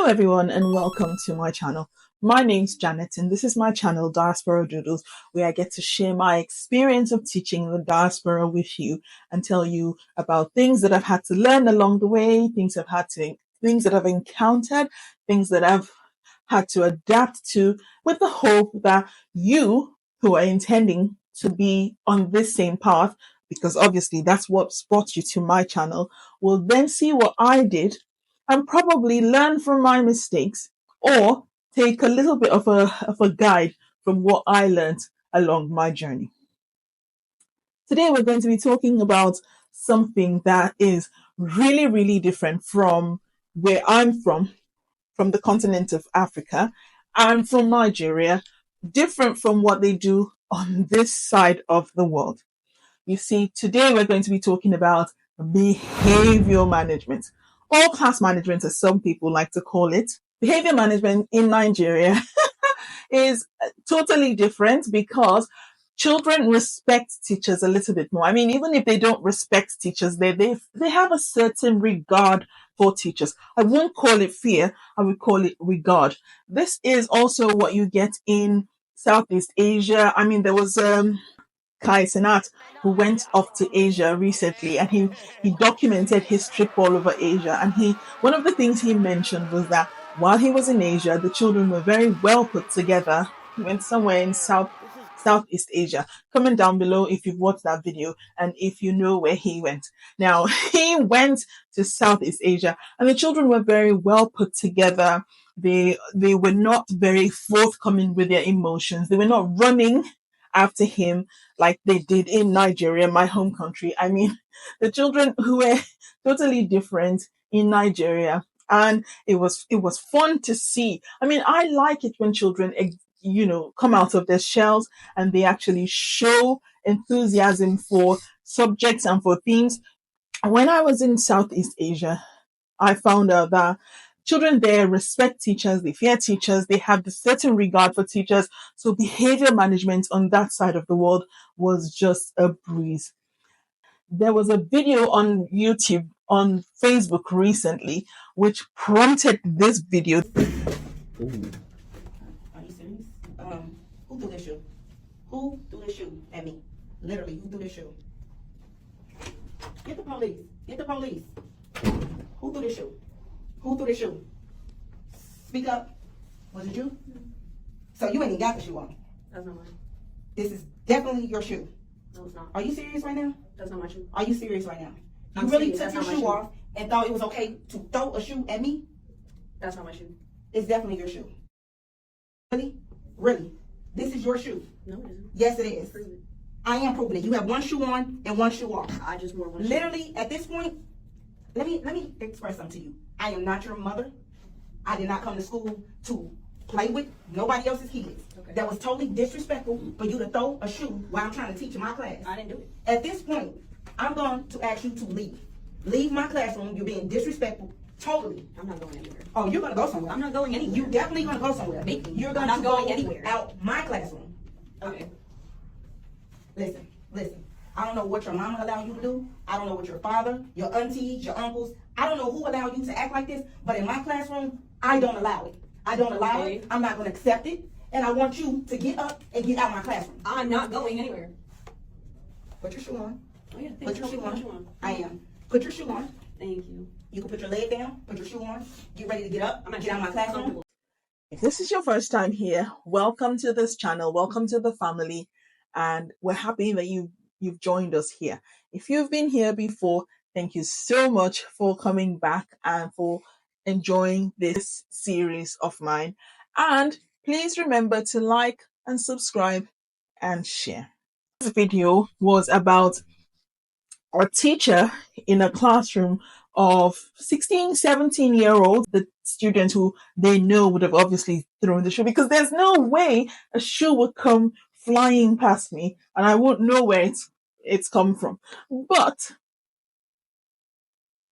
everyone, and welcome to my channel. My name's Janet, and this is my channel, Diaspora Doodles, where I get to share my experience of teaching the diaspora with you and tell you about things that I've had to learn along the way, things that I've encountered, things that I've had to adapt to, with the hope that you, who are intending to be on this same path, because obviously that's what's brought you to my channel, will then see what I did and probably learn from my mistakes or take a little bit of a guide from what I learned along my journey. Today, we're going to be talking about something that is really, really different from where I'm from the continent of Africa, and from Nigeria, different from what they do on this side of the world. You see, today we're going to be talking about behavior management, or class management, as some people like to call it. Behavior management in Nigeria is totally different because children respect teachers a little bit more. I mean, even if they don't respect teachers, they have a certain regard for teachers. I won't call it fear, I would call it regard. This is also what you get in Southeast Asia. I mean, there was Kai Senat, who went off to Asia recently, and he documented his trip all over Asia. And one of the things he mentioned was that while he was in Asia, the children were very well put together. He went somewhere in Southeast Asia. Comment down below if you've watched that video and if you know where he went. Now, he went to Southeast Asia, and the children were very well put together. They were not very forthcoming with their emotions. They were not running after him like they did in Nigeria, my home country. I mean, the children who were totally different in Nigeria, and it was fun to see. I mean, I like it when children, come out of their shells and they actually show enthusiasm for subjects and for themes. When I was in Southeast Asia, I found out that children there respect teachers, they fear teachers, they have a certain regard for teachers. So behavior management on that side of the world was just a breeze. There was a video on YouTube, on Facebook recently, which prompted this video. Ooh. Are you serious? Who threw this shoe? Who threw this shoe at me? Literally, who threw this shoe? Get the police. Get the police. Who threw this shoe? Who threw this shoe? Speak up. Was it you? So you ain't even got the shoe on. That's not mine. This is definitely your shoe. No, it's not. Are you serious right now? That's not my shoe. Are you serious right now? You I'm really serious. took your shoe off and thought it was okay to throw a shoe at me? That's not my shoe. It's definitely your shoe. Really? Really? This is your shoe? No, it isn't. Yes, it is. Prove it. I am proving it. You have one shoe on and one shoe off. I just wore one shoe. Literally, at this point, let me express something to you. I am not your mother. I did not come to school to play with nobody else's kids. Okay. That was totally disrespectful for you to throw a shoe while I'm trying to teach in my class. I didn't do it. At this point, I'm going to ask you to leave. Leave my classroom. You're being disrespectful. Totally. I'm not going anywhere. Oh, you're going to go somewhere. I'm not going anywhere. You definitely going to go somewhere. Make me. You're I'm going not to going go anywhere. out my classroom. Okay. Listen. I don't know what your mama allowed you to do. I don't know what your father, your aunties, your uncles, I don't know who allowed you to act like this, but in my classroom, I don't allow it. I don't allow it. I'm not going to accept it. And I want you to get up and get out of my classroom. I'm not going anywhere. Put your shoe on. Oh, yeah. Put your shoe on. on. I am. Put your shoe on. Thank you. You can put your leg down, put your shoe on, get ready to get up, get out of my classroom. If this is your first time here, welcome to this channel, welcome to the family, and we're happy that you've joined us here. If you've been here before, thank you so much for coming back and for enjoying this series of mine. And please remember to like and subscribe and share. This video was about a teacher in a classroom of 16, 17-year-olds, the students who they know would have obviously thrown the shoe, because there's no way a shoe would come flying past me and I won't know where it's come from. But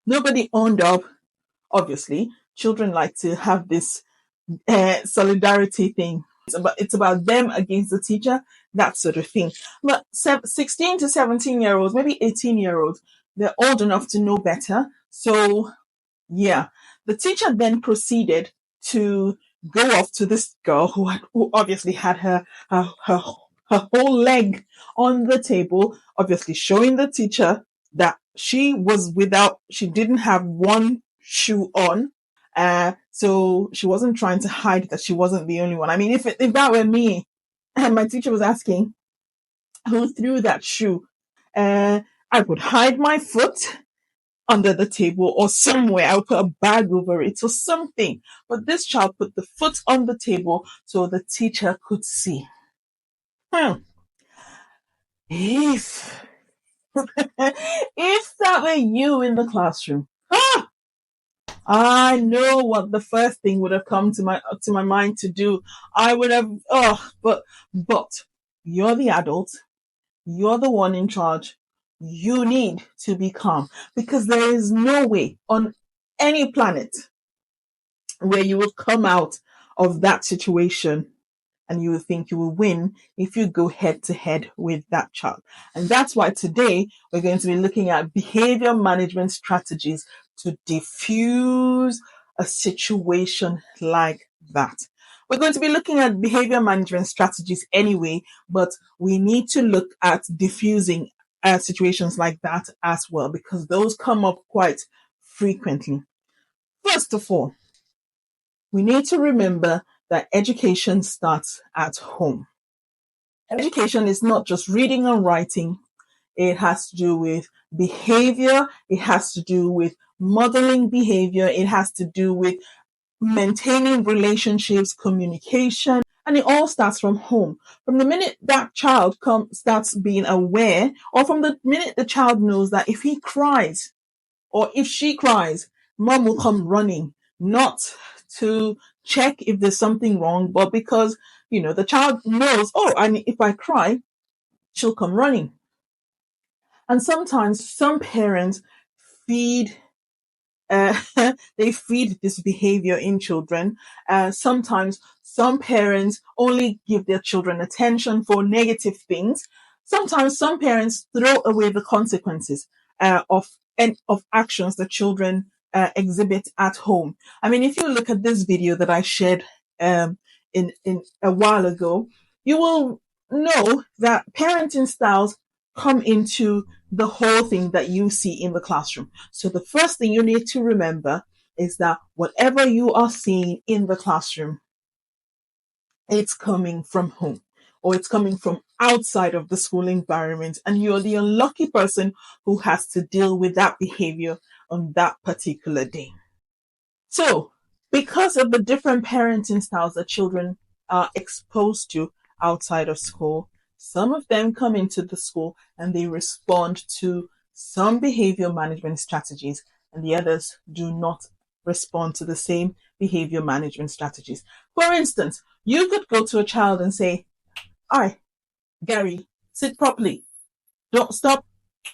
nobody owned up. Obviously, children like to have this solidarity thing. It's about them against the teacher, that sort of thing. But 16 to 17-year-olds, maybe 18-year-olds, they're old enough to know better. So, yeah, the teacher then proceeded to go off to this girl who obviously had her whole leg on the table, obviously showing the teacher that she didn't have one shoe on. So she wasn't trying to hide that she wasn't the only one. I mean, if that were me, and my teacher was asking who threw that shoe, I would hide my foot under the table or somewhere. I would put a bag over it or something. But this child put the foot on the table so the teacher could see. Hmm. If if that were you in the classroom, I know what the first thing would have come to my mind to do. I would have but you're the adult. You're the one in charge. You need to be calm because there is no way on any planet where you will come out of that situation and you will think you will win if you go head to head with that child. And that's why today we're going to be looking at behavior management strategies to diffuse a situation like that. We're going to be looking at behavior management strategies anyway, but we need to look at diffusing situations like that as well because those come up quite frequently. First of all, we need to remember that education starts at home. Education is not just reading and writing. It has to do with behavior. It has to do with modeling behavior. It has to do with maintaining relationships, communication, and it all starts from home. From the minute that child starts being aware, or from the minute the child knows that if he cries or if she cries, mom will come running, not to check if there's something wrong, but because, the child knows, oh, and if I cry, she'll come running. And sometimes some parents feed uh, they feed this behavior in children. Sometimes some parents only give their children attention for negative things. Sometimes some parents throw away the consequences of actions that children exhibit at home. I mean, if you look at this video that I shared in a while ago, you will know that parenting styles come into the whole thing that you see in the classroom. So the first thing you need to remember is that whatever you are seeing in the classroom, it's coming from home or it's coming from outside of the school environment. And you're the unlucky person who has to deal with that behavior on that particular day. So because of the different parenting styles that children are exposed to outside of school, some of them come into the school and they respond to some behavior management strategies, and the others do not respond to the same behavior management strategies. For instance, you could go to a child and say, "Hi, Gary, sit properly. Don't stop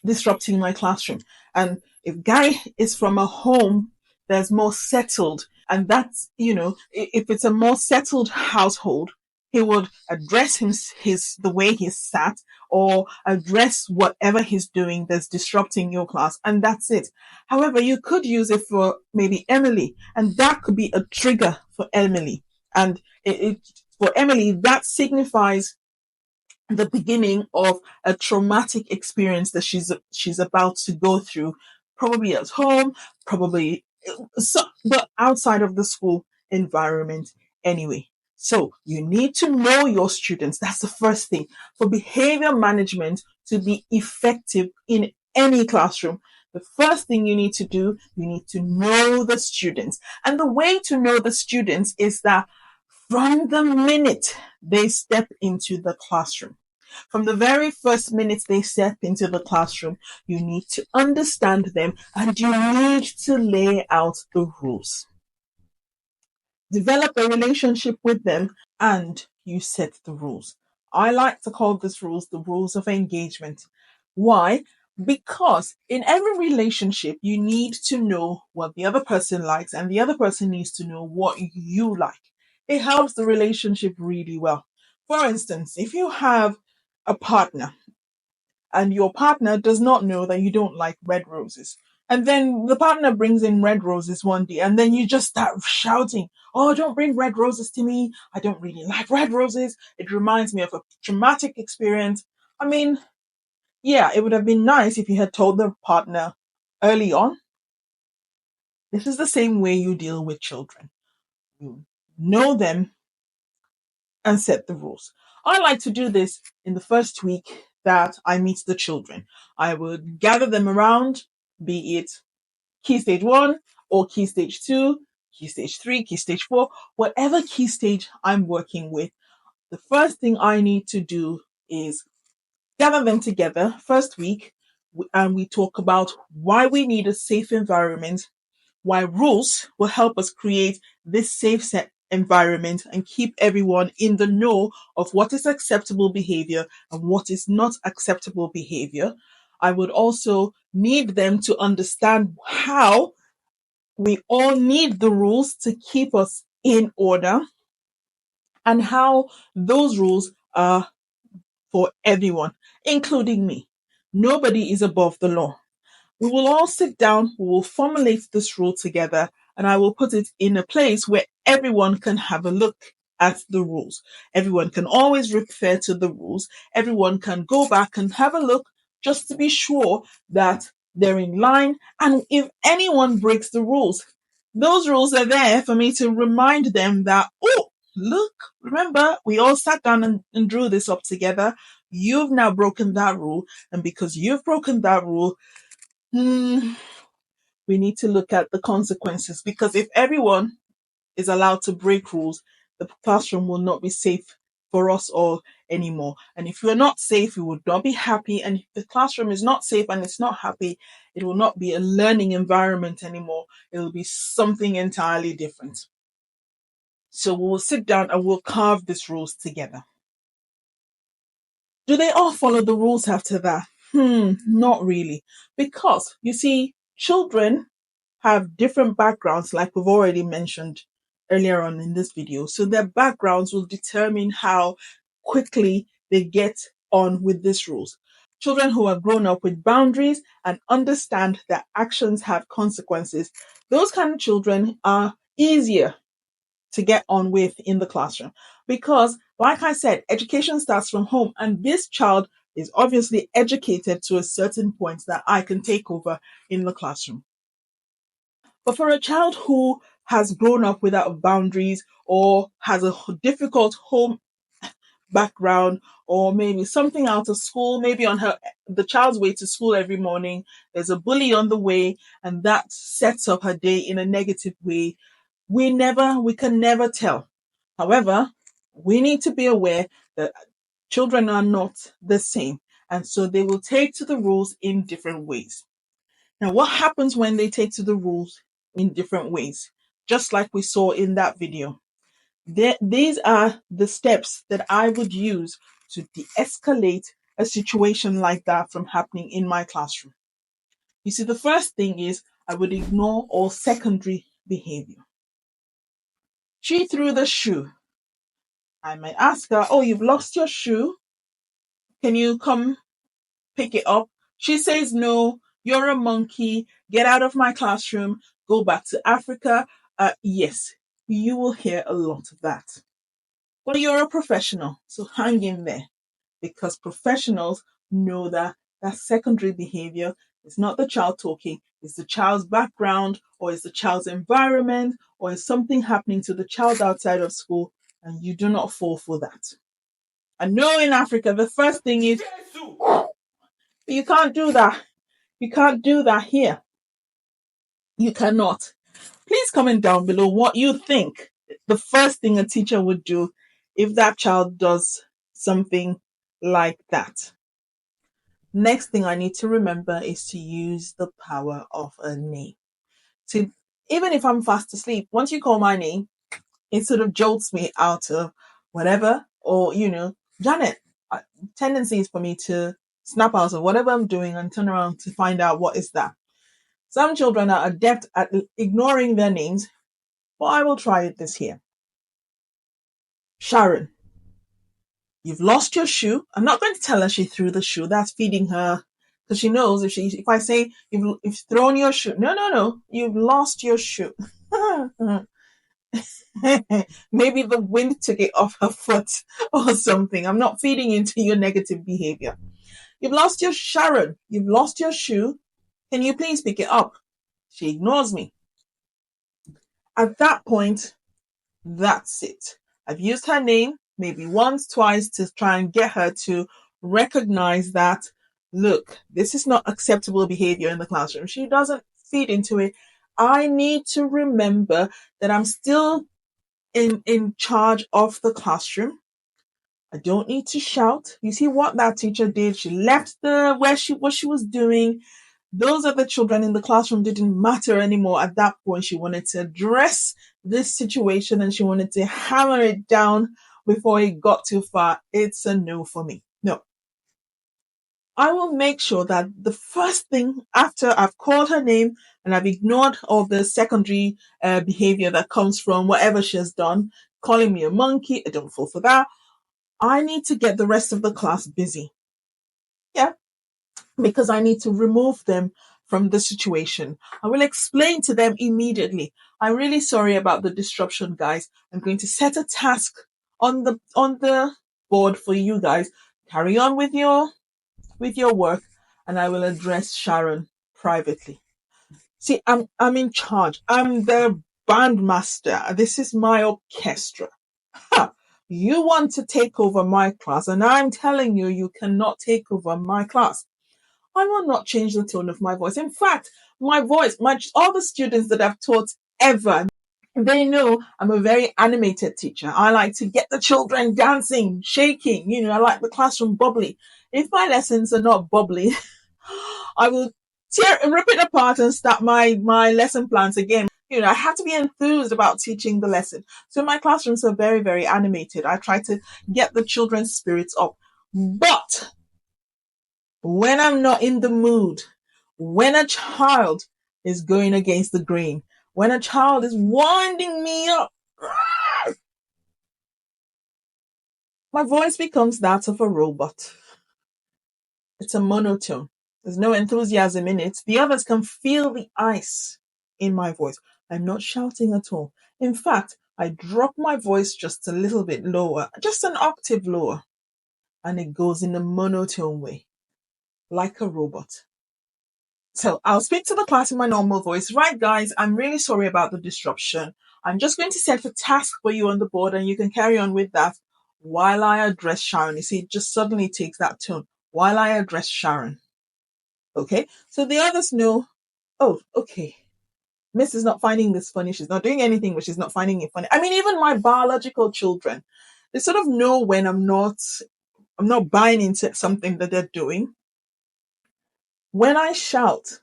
disrupting my classroom." And if Gary is from a home that's more settled, and that's, if it's a more settled household, he would address the way he's sat or address whatever he's doing that's disrupting your class, and that's it. However, you could use it for maybe Emily, and that could be a trigger for Emily. And for Emily, that signifies the beginning of a traumatic experience that she's about to go through, probably at home, probably but outside of the school environment anyway. So you need to know your students. That's the first thing. For behavior management to be effective in any classroom, the first thing you need to do, you need to know the students. And the way to know the students is that from the minute they step into the classroom, from the very first minute they step into the classroom, you need to understand them and you need to lay out the rules. Develop a relationship with them and you set the rules. I like to call these rules the rules of engagement. Why? Because in every relationship, you need to know what the other person likes and the other person needs to know what you like. It helps the relationship really well. For instance, if you have a partner and your partner does not know that you don't like red roses, And then the partner brings in red roses one day, and then you just start shouting, "Oh, don't bring red roses to me. I don't really like red roses. It reminds me of a traumatic experience." I mean, yeah, it would have been nice if you had told the partner early on. This is the same way you deal with children. You know them and set the rules. I like to do this in the first week that I meet the children. I would gather them around, be it key stage 1 or key stage 2, key stage 3, key stage 4, whatever key stage I'm working with. The first thing I need to do is gather them together first week, and we talk about why we need a safe environment, why rules will help us create this safe set environment and keep everyone in the know of what is acceptable behavior and what is not acceptable behavior. I would also need them to understand how we all need the rules to keep us in order and how those rules are for everyone, including me. Nobody is above the law. We will all sit down, we will formulate this rule together, and I will put it in a place where everyone can have a look at the rules. Everyone can always refer to the rules. Everyone can go back and have a look just to be sure that they're in line. And if anyone breaks the rules, those rules are there for me to remind them that, oh, look, remember, we all sat down and drew this up together. You've now broken that rule. And because you've broken that rule, we need to look at the consequences, because if everyone is allowed to break rules, the classroom will not be safe for us all anymore. And if we're not safe, we would not be happy. And if the classroom is not safe and it's not happy, it will not be a learning environment anymore. It will be something entirely different. So we'll sit down and we'll carve these rules together. Do they all follow the rules after that? Not really. Because you see, children have different backgrounds, like we've already mentioned earlier on in this video. So their backgrounds will determine how quickly they get on with these rules. Children who have grown up with boundaries and understand that actions have consequences, those kind of children are easier to get on with in the classroom. Because, like I said, education starts from home, and this child is obviously educated to a certain point that I can take over in the classroom. But for a child who has grown up without boundaries or has a difficult home background, or maybe something out of school, maybe on the child's way to school every morning, there's a bully on the way, and that sets up her day in a negative way, we can never tell. However, we need to be aware that children are not the same, and so they will take to the rules in different ways. Now, what happens when they take to the rules in different ways? Just like we saw in that video. These are the steps that I would use to de-escalate a situation like that from happening in my classroom. You see, the first thing is I would ignore all secondary behavior. She threw the shoe. I might ask her, "Oh, you've lost your shoe. Can you come pick it up?" She says, "No, you're a monkey. Get out of my classroom. Go back to Africa." Yes, you will hear a lot of that. But you're a professional, so hang in there, because professionals know that that secondary behavior is not the child talking, it's the child's background, or it's the child's environment, or is something happening to the child outside of school, and you do not fall for that. I know in Africa, the first thing is, you can't do that. You can't do that here. You cannot. Please comment down below what you think the first thing a teacher would do if that child does something like that. Next thing I need to remember is to use the power of a name. To, even if I'm fast asleep, once you call my name, it sort of jolts me out of whatever, or, Janet. Tendency is for me to snap out of whatever I'm doing and turn around to find out what is that. Some children are adept at ignoring their names, but I will try it this here. Sharon, you've lost your shoe. I'm not going to tell her she threw the shoe. That's feeding her because she knows if I say you've thrown your shoe, no, you've lost your shoe. Maybe the wind took it off her foot or something. I'm not feeding into your negative behavior. You've lost your Sharon. You've lost your shoe. Can you please pick it up? She ignores me. At that point, that's it. I've used her name maybe once, twice to try and get her to recognize that, look, this is not acceptable behavior in the classroom. She doesn't feed into it. I need to remember that I'm still in charge of the classroom. I don't need to shout. You see what that teacher did? She left what she was doing. Those other children in the classroom didn't matter anymore. At that point, she wanted to address this situation and she wanted to hammer it down before it got too far. It's a no for me. No. I will make sure that the first thing after I've called her name and I've ignored all the secondary behavior that comes from whatever she has done, calling me a monkey, I don't fall for that. I need to get the rest of the class busy. Yeah, because I need to remove them from the situation. I will explain to them immediately. I'm really sorry about the disruption, guys. I'm going to set a task on the board for you guys. Carry on with your work, and I will address Sharon privately. See, I'm in charge. I'm the bandmaster. This is my orchestra. Ha! You want to take over my class, and I'm telling you, you cannot take over my class. I will not change the tone of my voice. In fact, all the students that I've taught ever, they know I'm a very animated teacher. I like to get the children dancing, shaking. I like the classroom bubbly. If my lessons are not bubbly, I will rip it apart and start my lesson plans again. I have to be enthused about teaching the lesson. So my classrooms are very, very animated. I try to get the children's spirits up. But when I'm not in the mood, when a child is going against the grain, when a child is winding me up, my voice becomes that of a robot. It's a monotone. There's no enthusiasm in it. The others can feel the ice in my voice. I'm not shouting at all. In fact, I drop my voice just a little bit lower, just an octave lower, and it goes in a monotone way, like a robot. So I'll speak to the class in my normal voice. Right, guys, I'm really sorry about the disruption. I'm just going to set a task for you on the board and you can carry on with that while I address Sharon. You see, it just suddenly takes that tone while I address Sharon. Okay, so the others know, oh, okay, Miss is not finding this funny. She's not doing anything, but she's not finding it funny. I mean, even my biological children, they sort of know when I'm not buying into something that they're doing. When I shout,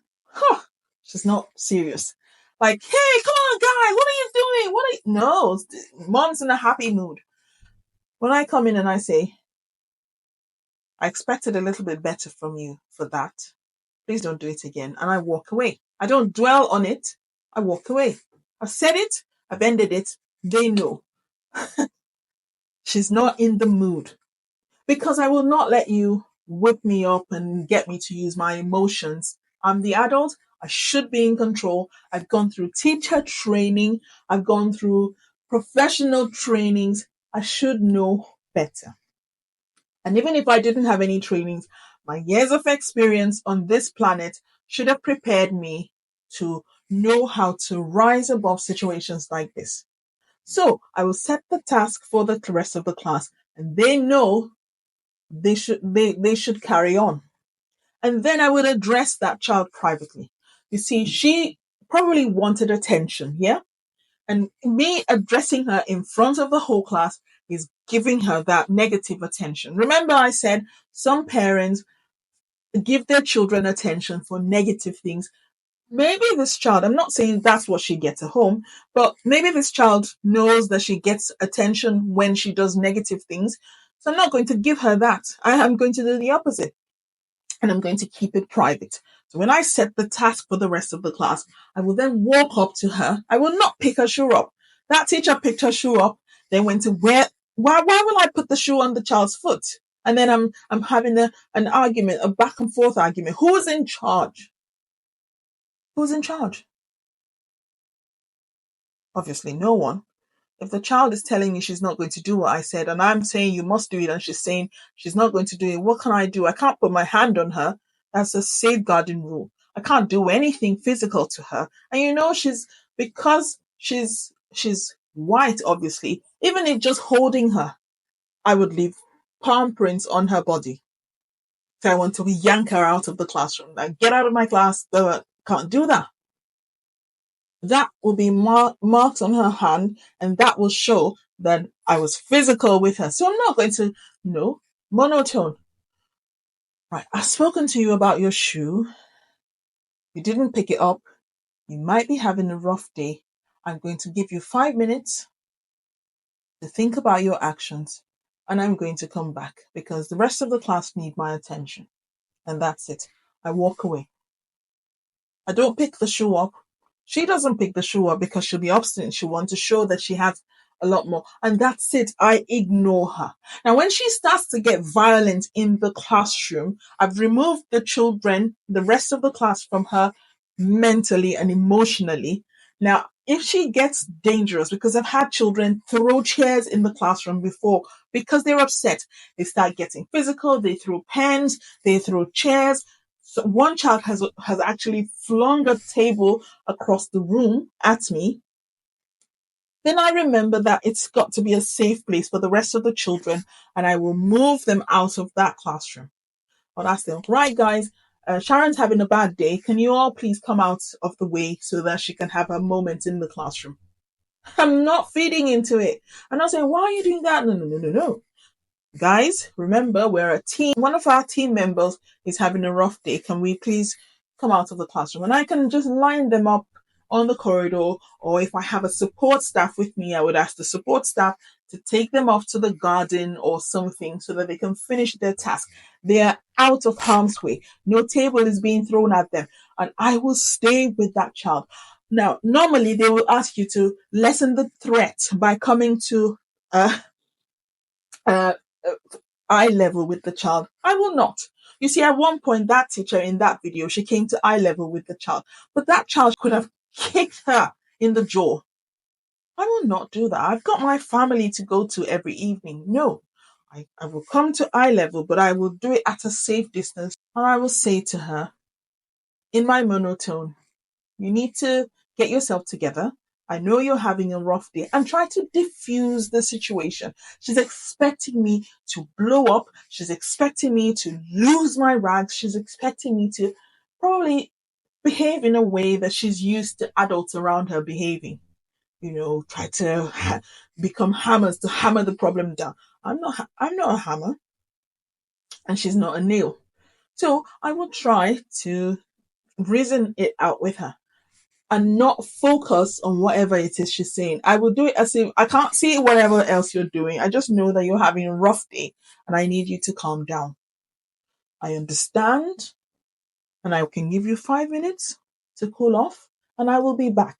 she's not serious. Like, hey, come on, guys, what are you doing? No, mom's in a happy mood. When I come in and I say, I expected a little bit better from you for that. Please don't do it again. And I walk away. I don't dwell on it. I walk away. I've said it. I've ended it. They know. She's not in the mood. Because I will not let you whip me up and get me to use my emotions. I'm the adult. I should be in control. I've gone through teacher training. I've gone through professional trainings. I should know better. And even if I didn't have any trainings, my years of experience on this planet should have prepared me to know how to rise above situations like this. So I will set the task for the rest of the class, and they know they should carry on. And then I would address that child privately. You see, she probably wanted attention, yeah? And me addressing her in front of the whole class is giving her that negative attention. Remember, I said some parents give their children attention for negative things. Maybe this child, I'm not saying that's what she gets at home, but maybe this child knows that she gets attention when she does negative things. So I'm not going to give her that. I am going to do the opposite. And I'm going to keep it private. So when I set the task for the rest of the class, I will then walk up to her. I will not pick her shoe up. That teacher picked her shoe up, then went to why will I put the shoe on the child's foot? And then I'm having an argument, a back and forth argument. Who's in charge? Who's in charge? Obviously, no one. If the child is telling me she's not going to do what I said, and I'm saying you must do it, and she's saying she's not going to do it, what can I do? I can't put my hand on her. That's a safeguarding rule. I can't do anything physical to her. And because she's white, obviously, even if just holding her, I would leave palm prints on her body. So I want to yank her out of the classroom. Like, get out of my class. Can't do that. That will be marked on her hand, and that will show that I was physical with her. So I'm not going to, monotone. Right, I've spoken to you about your shoe. You didn't pick it up. You might be having a rough day. I'm going to give you 5 minutes to think about your actions, and I'm going to come back because the rest of the class need my attention. And that's it. I walk away. I don't pick the shoe up. She doesn't pick the shoe up because she'll be obstinate. She'll want to show that she has a lot more. And that's it. I ignore her. Now, when she starts to get violent in the classroom, I've removed the children, the rest of the class from her mentally and emotionally. Now, if she gets dangerous, because I've had children throw chairs in the classroom before because they're upset, they start getting physical, they throw pens, they throw chairs. So one child has actually flung a table across the room at me. Then I remember that it's got to be a safe place for the rest of the children, and I will move them out of that classroom. I'll ask them, right, guys, Sharon's having a bad day. Can you all please come out of the way so that she can have a moment in the classroom? I'm not feeding into it. I'm not saying, why are you doing that? No. Guys, remember, we're a team. One of our team members is having a rough day. Can we please come out of the classroom? And I can just line them up on the corridor, or if I have a support staff with me, I would ask the support staff to take them off to the garden or something so that they can finish their task. They are out of harm's way. No table is being thrown at them. And I will stay with that child. Now, normally they will ask you to lessen the threat by coming to uh, uh, eye level with the child. I will not. You see, at one point, that teacher in that video, she came to eye level with the child, but that child could have kicked her in the jaw. I will not do that. I've got my family to go to every evening. No, I will come to eye level, but I will do it at a safe distance. And I will say to her in my monotone, you need to get yourself together. I know you're having a rough day, and try to diffuse the situation. She's expecting me to blow up. She's expecting me to lose my rags. She's expecting me to probably behave in a way that she's used to adults around her behaving. Try to become hammers to hammer the problem down. I'm not a hammer, and she's not a nail. So I will try to reason it out with her and not focus on whatever it is she's saying. I will do it as if I can't see whatever else you're doing. I just know that you're having a rough day and I need you to calm down. I understand, and I can give you 5 minutes to cool off, and I will be back.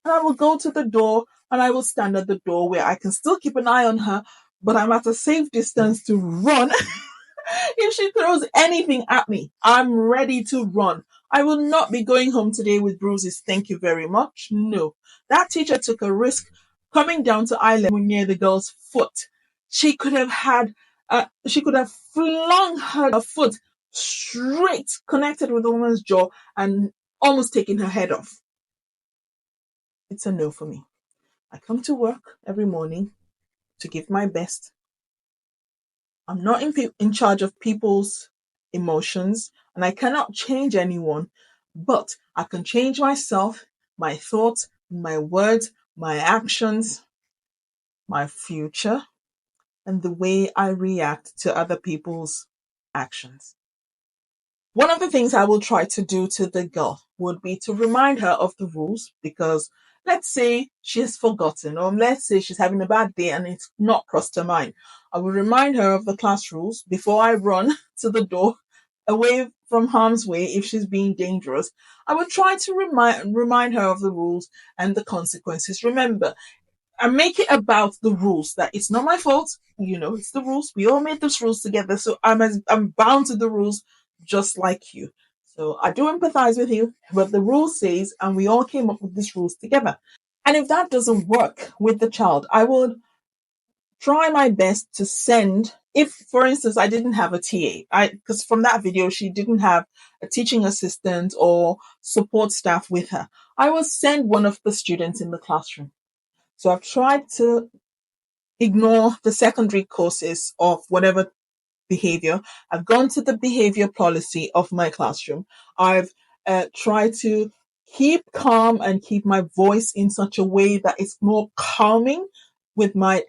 And I will go to the door, and I will stand at the door where I can still keep an eye on her, but I'm at a safe distance to run. If she throws anything at me, I'm ready to run. I will not be going home today with bruises. Thank you very much. No. That teacher took a risk coming down to eye level near the girl's foot. She could have flung her foot straight connected with the woman's jaw and almost taken her head off. It's a no for me. I come to work every morning to give my best. I'm not in charge of people's emotions, and I cannot change anyone, but I can change myself, my thoughts, my words, my actions, my future, and the way I react to other people's actions. One of the things I will try to do to the girl would be to remind her of the rules, because let's say she has forgotten, or let's say she's having a bad day and it's not crossed her mind. I will remind her of the class rules before I run to the door away from harm's way if she's being dangerous. I will try to remind her of the rules and the consequences. Remember, and make it about the rules, that it's not my fault. It's the rules. We all made those rules together. So I'm bound to the rules just like you. So I do empathize with you, but the rule says, and we all came up with these rules together. And if that doesn't work with the child, I would try my best to send, if for instance I didn't have a TA, because from that video she didn't have a teaching assistant or support staff with her, I will send one of the students in the classroom. So I've tried to ignore the secondary courses of whatever behavior. I've gone to the behavior policy of my classroom. I've tried to keep calm and keep my voice in such a way that it's more calming, with my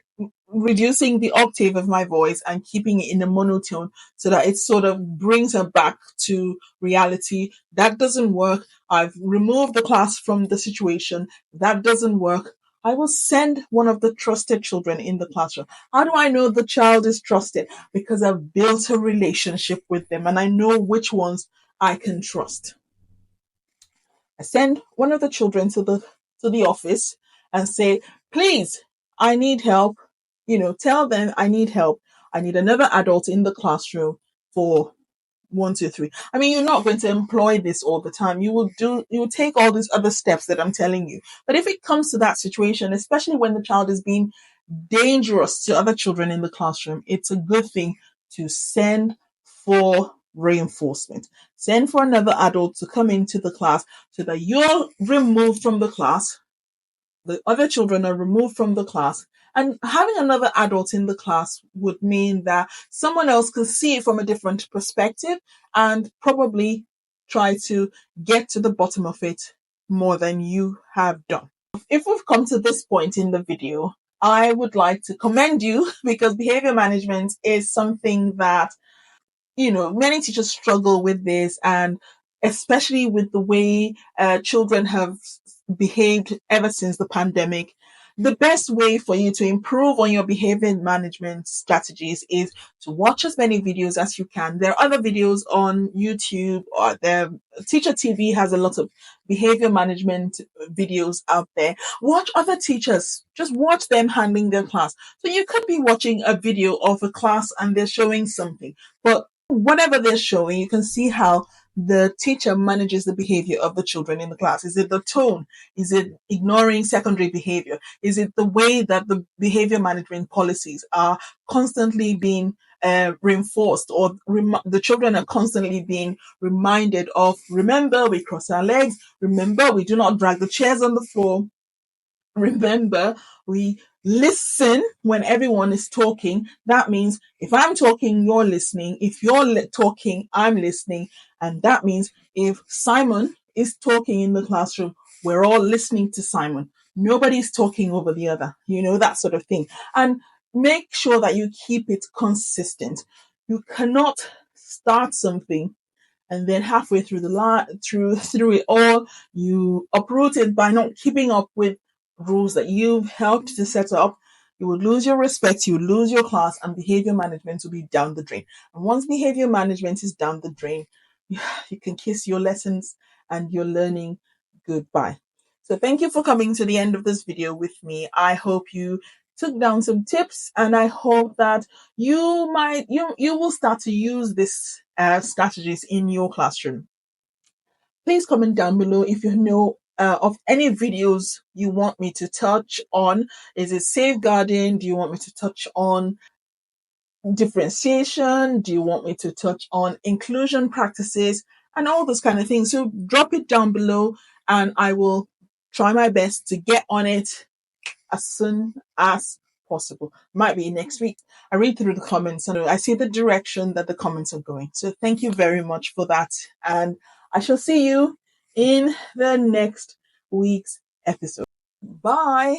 reducing the octave of my voice and keeping it in a monotone so that it sort of brings her back to reality. That doesn't work. I've removed the class from the situation. That doesn't work. I will send one of the trusted children in the classroom. How do I know the child is trusted? Because I've built a relationship with them and I know which ones I can trust. I send one of the children to the office and say, please, I need help. Tell them I need help. I need another adult in the classroom for 1, 2, 3. I mean, you're not going to employ this all the time. You will take all these other steps that I'm telling you. But if it comes to that situation, especially when the child is being dangerous to other children in the classroom, it's a good thing to send for reinforcement. Send for another adult to come into the class so that you're removed from the class. The other children are removed from the class. And having another adult in the class would mean that someone else can see it from a different perspective and probably try to get to the bottom of it more than you have done. If we've come to this point in the video, I would like to commend you, because behavior management is something that, many teachers struggle with this, and especially with the way children have behaved ever since the pandemic. The best way for you to improve on your behavior management strategies is to watch as many videos as you can. There are other videos on YouTube, or the Teacher TV has a lot of behavior management videos out there. Watch other teachers, just watch them handling their class. So you could be watching a video of a class and they're showing something, but whatever they're showing, you can see how the teacher manages the behavior of the children in the class. Is it the tone? Is it ignoring secondary behavior? Is it the way that the behavior management policies are constantly being reinforced, or the children are constantly being reminded of, remember, we cross our legs, remember, we do not drag the chairs on the floor, remember, we listen when everyone is talking. That means if I'm talking, you're listening. If you're talking, I'm listening. And that means if Simon is talking in the classroom, we're all listening to Simon. Nobody's talking over the other, that sort of thing. And make sure that you keep it consistent. You cannot start something and then halfway through through it all, you uproot it by not keeping up with rules that you've helped to set up. You will lose your respect, you will lose your class, and behavior management will be down the drain. And once behavior management is down the drain, you can kiss your lessons and your learning goodbye. So thank you for coming to the end of this video with me. I hope you took down some tips, and I hope that you will start to use this strategies in your classroom. Please comment down below if you know of any videos you want me to touch on. Is it safeguarding? Do you want me to touch on differentiation? Do you want me to touch on inclusion practices and all those kind of things? So drop it down below and I will try my best to get on it as soon as possible. Might be next week. I read through the comments and I see the direction that the comments are going. So thank you very much for that. And I shall see you in the next week's episode. Bye.